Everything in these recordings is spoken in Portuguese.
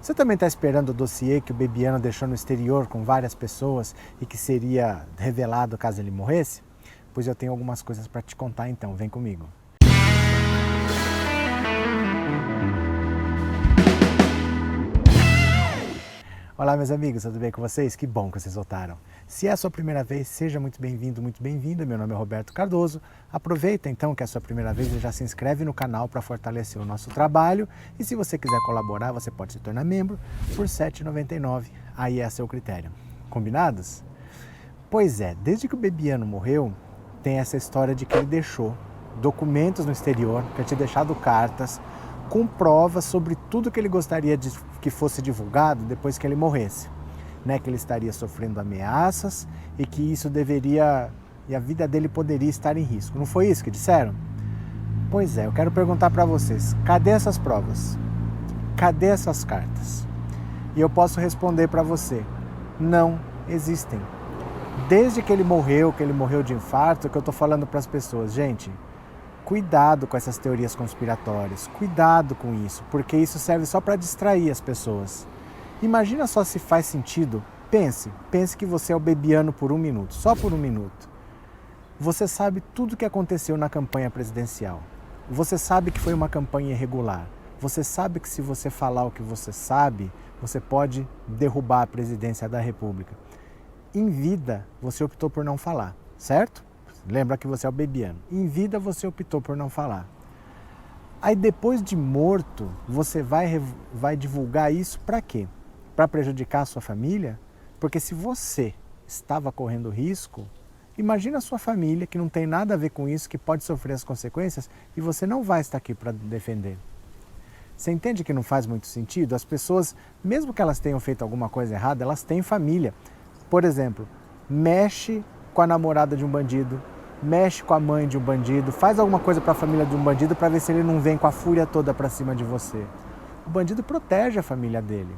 Você também está esperando o dossiê que o Bebiano deixou no exterior com várias pessoas e que seria revelado caso ele morresse? Pois eu tenho algumas coisas para te contar então, vem comigo. Olá meus amigos, tudo bem com vocês? Que bom que vocês voltaram. Se é a sua primeira vez, seja muito bem-vindo, muito bem-vinda. Meu nome é Roberto Cardoso. Aproveita então que é a sua primeira vez e já se inscreve no canal para fortalecer o nosso trabalho. E se você quiser colaborar, você pode se tornar membro por R$ 7,99. Aí é a seu critério. Combinados? Pois é, desde que o Bebiano morreu, tem essa história de que ele deixou documentos no exterior, que tinha deixado cartas, com provas sobre tudo que ele gostaria de que fosse divulgado depois que ele morresse. Né? Que ele estaria sofrendo ameaças e que isso deveria, e a vida dele poderia estar em risco. Não foi isso que disseram? Pois é, eu quero perguntar para vocês, cadê essas provas? Cadê essas cartas? E eu posso responder para você, não existem. Desde que ele morreu de infarto, que eu estou falando para as pessoas, gente, cuidado com essas teorias conspiratórias, cuidado com isso, porque isso serve só para distrair as pessoas. Imagina só se faz sentido, pense que você é o Bebiano por um minuto, só por um minuto. Você sabe tudo o que aconteceu na campanha presidencial, você sabe que foi uma campanha irregular, você sabe que se você falar o que você sabe, você pode derrubar a presidência da República. Em vida, você optou por não falar, certo? Lembra que você é o Bebiano. Em vida você optou por não falar. Aí depois de morto, você vai divulgar isso para quê? Para prejudicar a sua família? Porque se você estava correndo risco, imagina a sua família que não tem nada a ver com isso, que pode sofrer as consequências e você não vai estar aqui para defender. Você entende que não faz muito sentido? As pessoas, mesmo que elas tenham feito alguma coisa errada, elas têm família. Por exemplo, mexe com a namorada de um bandido, mexe com a mãe de um bandido, faz alguma coisa para a família de um bandido para ver se ele não vem com a fúria toda para cima de você. O bandido protege a família dele.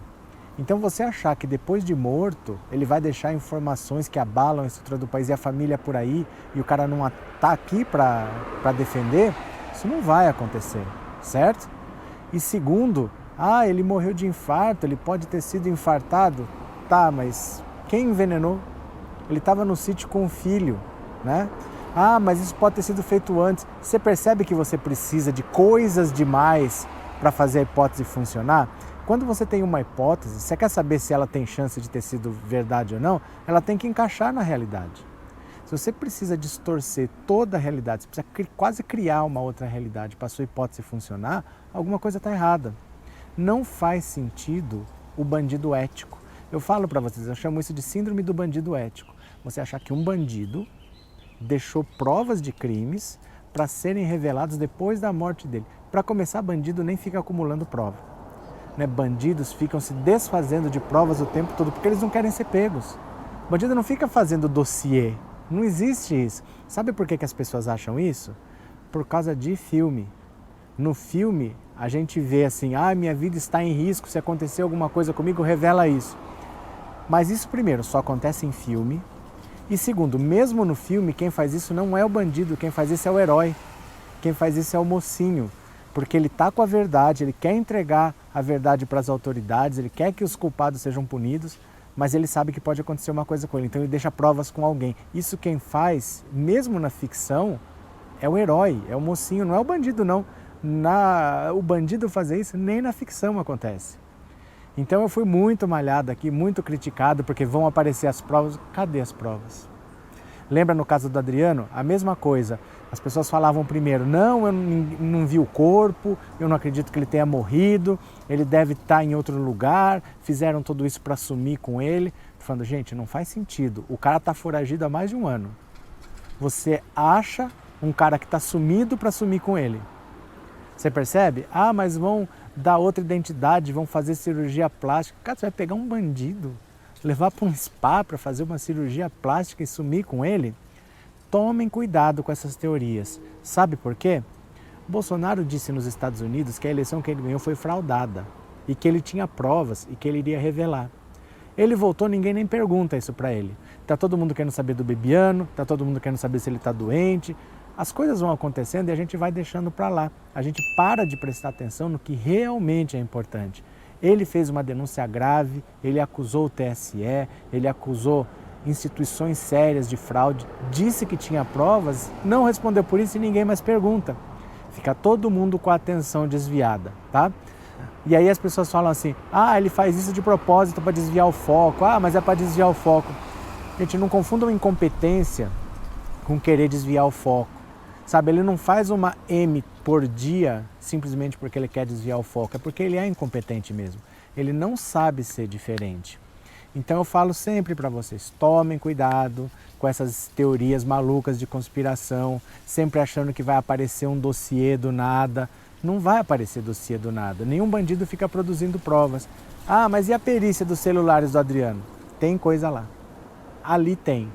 Então você achar que depois de morto ele vai deixar informações que abalam a estrutura do país e a família por aí e o cara não está aqui para defender, isso não vai acontecer, certo? E segundo, ele morreu de infarto, ele pode ter sido infartado. Tá, mas quem envenenou? Ele estava no sítio com o filho, né? Mas isso pode ter sido feito antes. Você percebe que você precisa de coisas demais para fazer a hipótese funcionar? Quando você tem uma hipótese, você quer saber se ela tem chance de ter sido verdade ou não, ela tem que encaixar na realidade. Se você precisa distorcer toda a realidade, você precisa quase criar uma outra realidade para a sua hipótese funcionar, alguma coisa está errada. Não faz sentido o bandido ético. Eu falo para vocês, eu chamo isso de síndrome do bandido ético. Você achar que um bandido deixou provas de crimes para serem revelados depois da morte dele. Para começar, bandido nem fica acumulando prova. Né? Bandidos ficam se desfazendo de provas o tempo todo porque eles não querem ser pegos. Bandido não fica fazendo dossiê. Não existe isso. Sabe por que as pessoas acham isso? Por causa de filme. No filme, a gente vê assim, minha vida está em risco, se acontecer alguma coisa comigo, revela isso. Mas isso, primeiro, só acontece em filme. E segundo, mesmo no filme, quem faz isso não é o bandido, quem faz isso é o herói. Quem faz isso é o mocinho, porque ele está com a verdade, ele quer entregar a verdade para as autoridades, ele quer que os culpados sejam punidos, mas ele sabe que pode acontecer uma coisa com ele, então ele deixa provas com alguém. Isso quem faz, mesmo na ficção, é o herói, é o mocinho, não é o bandido não. O bandido fazer isso nem na ficção acontece. Então eu fui muito malhado aqui, muito criticado, porque vão aparecer as provas. Cadê as provas? Lembra no caso do Adriano? A mesma coisa. As pessoas falavam primeiro, não, eu não vi o corpo, eu não acredito que ele tenha morrido, ele deve estar em outro lugar, fizeram tudo isso para sumir com ele. Falando, gente, não faz sentido, o cara está foragido há mais de um ano. Você acha um cara que está sumido para sumir com ele. Você percebe? Mas vão dar outra identidade, vão fazer cirurgia plástica. Cara, você vai pegar um bandido, levar para um spa para fazer uma cirurgia plástica e sumir com ele? Tomem cuidado com essas teorias. Sabe por quê? Bolsonaro disse nos Estados Unidos que a eleição que ele ganhou foi fraudada e que ele tinha provas e que ele iria revelar. Ele voltou, ninguém nem pergunta isso para ele. Tá todo mundo querendo saber do Bebiano, tá todo mundo querendo saber se ele está doente. As coisas vão acontecendo e a gente vai deixando para lá. A gente para de prestar atenção no que realmente é importante. Ele fez uma denúncia grave, ele acusou o TSE, ele acusou instituições sérias de fraude, disse que tinha provas, não respondeu por isso e ninguém mais pergunta. Fica todo mundo com a atenção desviada, tá? E aí as pessoas falam assim, ele faz isso de propósito para desviar o foco, mas é para desviar o foco. Gente, não confundam incompetência com querer desviar o foco. Sabe, ele não faz uma M por dia simplesmente porque ele quer desviar o foco, é porque ele é incompetente mesmo. Ele não sabe ser diferente. Então eu falo sempre para vocês, tomem cuidado com essas teorias malucas de conspiração, sempre achando que vai aparecer um dossiê do nada. Não vai aparecer dossiê do nada, nenhum bandido fica produzindo provas. Mas e a perícia dos celulares do Adriano? Tem coisa lá, ali tem.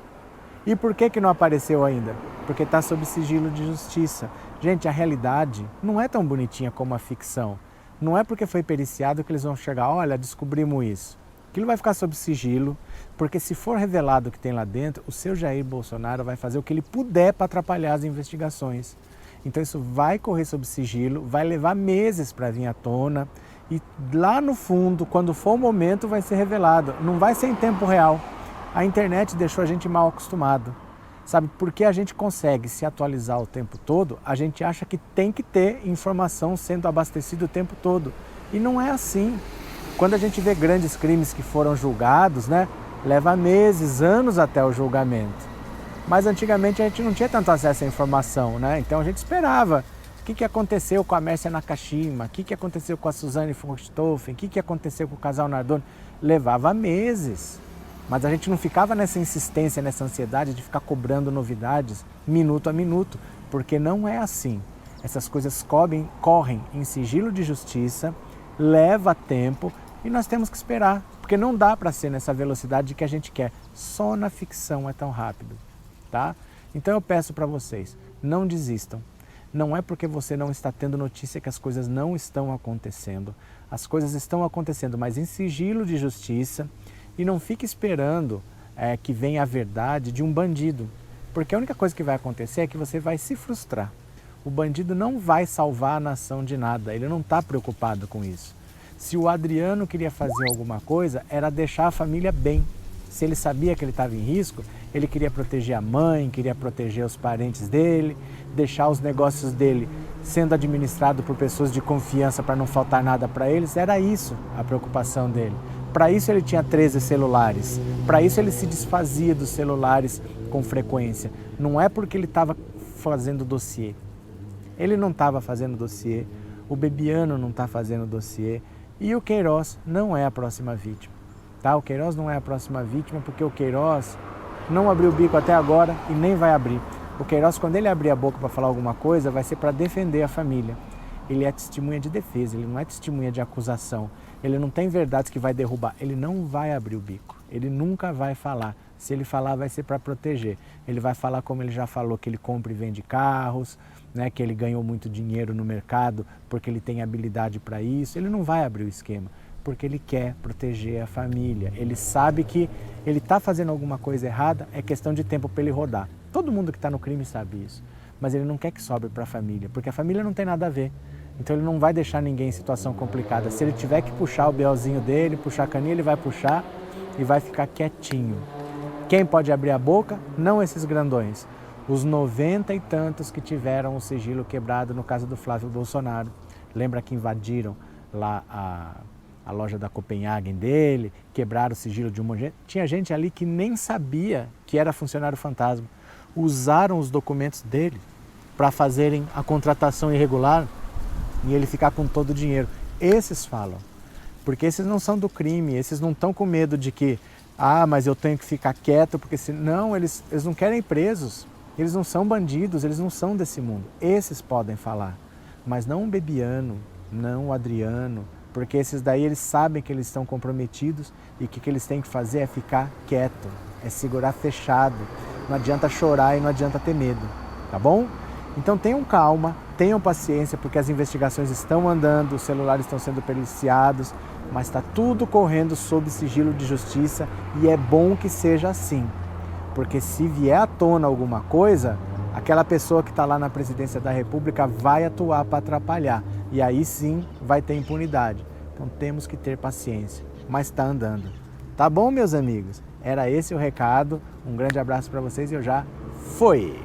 E por que não apareceu ainda? Porque está sob sigilo de justiça. Gente, a realidade não é tão bonitinha como a ficção. Não é porque foi periciado que eles vão chegar, olha, descobrimos isso. Aquilo vai ficar sob sigilo, porque se for revelado o que tem lá dentro, o seu Jair Bolsonaro vai fazer o que ele puder para atrapalhar as investigações. Então isso vai correr sob sigilo, vai levar meses para vir à tona e lá no fundo, quando for o momento, vai ser revelado. Não vai ser em tempo real. A internet deixou a gente mal acostumado. Sabe, porque a gente consegue se atualizar o tempo todo, a gente acha que tem que ter informação sendo abastecida o tempo todo. E não é assim. Quando a gente vê grandes crimes que foram julgados, leva meses, anos até o julgamento. Mas antigamente a gente não tinha tanto acesso à informação, Então a gente esperava. O que aconteceu com a Mércia Nakashima? O que aconteceu com a Suzane von Richthofen? O que aconteceu com o casal Nardoni? Levava meses. Mas a gente não ficava nessa insistência, nessa ansiedade de ficar cobrando novidades minuto a minuto, porque não é assim. Essas coisas correm em sigilo de justiça, leva tempo e nós temos que esperar, porque não dá para ser nessa velocidade que a gente quer. Só na ficção é tão rápido, tá? Então eu peço para vocês, não desistam. Não é porque você não está tendo notícia que as coisas não estão acontecendo. As coisas estão acontecendo, mas em sigilo de justiça. E não fique esperando que venha a verdade de um bandido, porque a única coisa que vai acontecer é que você vai se frustrar. O bandido não vai salvar a nação de nada, ele não está preocupado com isso. Se o Adriano queria fazer alguma coisa, era deixar a família bem. Se ele sabia que ele estava em risco, ele queria proteger a mãe, queria proteger os parentes dele, deixar os negócios dele sendo administrado por pessoas de confiança para não faltar nada para eles. Era isso a preocupação dele. Para isso ele tinha 13 celulares, para isso ele se desfazia dos celulares com frequência. Não é porque ele estava fazendo dossiê. Ele não estava fazendo dossiê, o Bebiano não está fazendo dossiê e o Queiroz não é a próxima vítima. Tá? O Queiroz não é a próxima vítima porque o Queiroz não abriu o bico até agora e nem vai abrir. O Queiroz, quando ele abrir a boca para falar alguma coisa, vai ser para defender a família. Ele é testemunha de defesa, ele não é testemunha de acusação. Ele não tem verdades que vai derrubar, ele não vai abrir o bico, ele nunca vai falar. Se ele falar, vai ser para proteger. Ele vai falar como ele já falou, que ele compra e vende carros, que ele ganhou muito dinheiro no mercado porque ele tem habilidade para isso. Ele não vai abrir o esquema, porque ele quer proteger a família. Ele sabe que ele está fazendo alguma coisa errada, é questão de tempo para ele rodar. Todo mundo que está no crime sabe isso, mas ele não quer que sobre para a família, porque a família não tem nada a ver. Então ele não vai deixar ninguém em situação complicada. Se ele tiver que puxar o BOzinho dele, puxar a caninha, ele vai puxar e vai ficar quietinho. Quem pode abrir a boca? Não esses grandões. Os 90 e tantos que tiveram o sigilo quebrado no caso do Flávio Bolsonaro. Lembra que invadiram lá a loja da Copenhagen dele, quebraram o sigilo de um monte de gente? Tinha gente ali que nem sabia que era funcionário fantasma. Usaram os documentos dele para fazerem a contratação irregular e ele ficar com todo o dinheiro. Esses falam, porque esses não são do crime, esses não estão com medo de que, mas eu tenho que ficar quieto, porque senão eles não querem ir presos, eles não são bandidos, eles não são desse mundo. Esses podem falar, mas não o Bebiano, não o Adriano, porque esses daí eles sabem que eles estão comprometidos e que o que eles têm que fazer é ficar quieto, é segurar fechado, não adianta chorar e não adianta ter medo, tá bom? Então tenham calma, tenham paciência, porque as investigações estão andando, os celulares estão sendo periciados, mas está tudo correndo sob sigilo de justiça e é bom que seja assim, porque se vier à tona alguma coisa, aquela pessoa que está lá na presidência da República vai atuar para atrapalhar e aí sim vai ter impunidade. Então temos que ter paciência, mas está andando. Tá bom, meus amigos? Era esse o recado. Um grande abraço para vocês e eu já fui!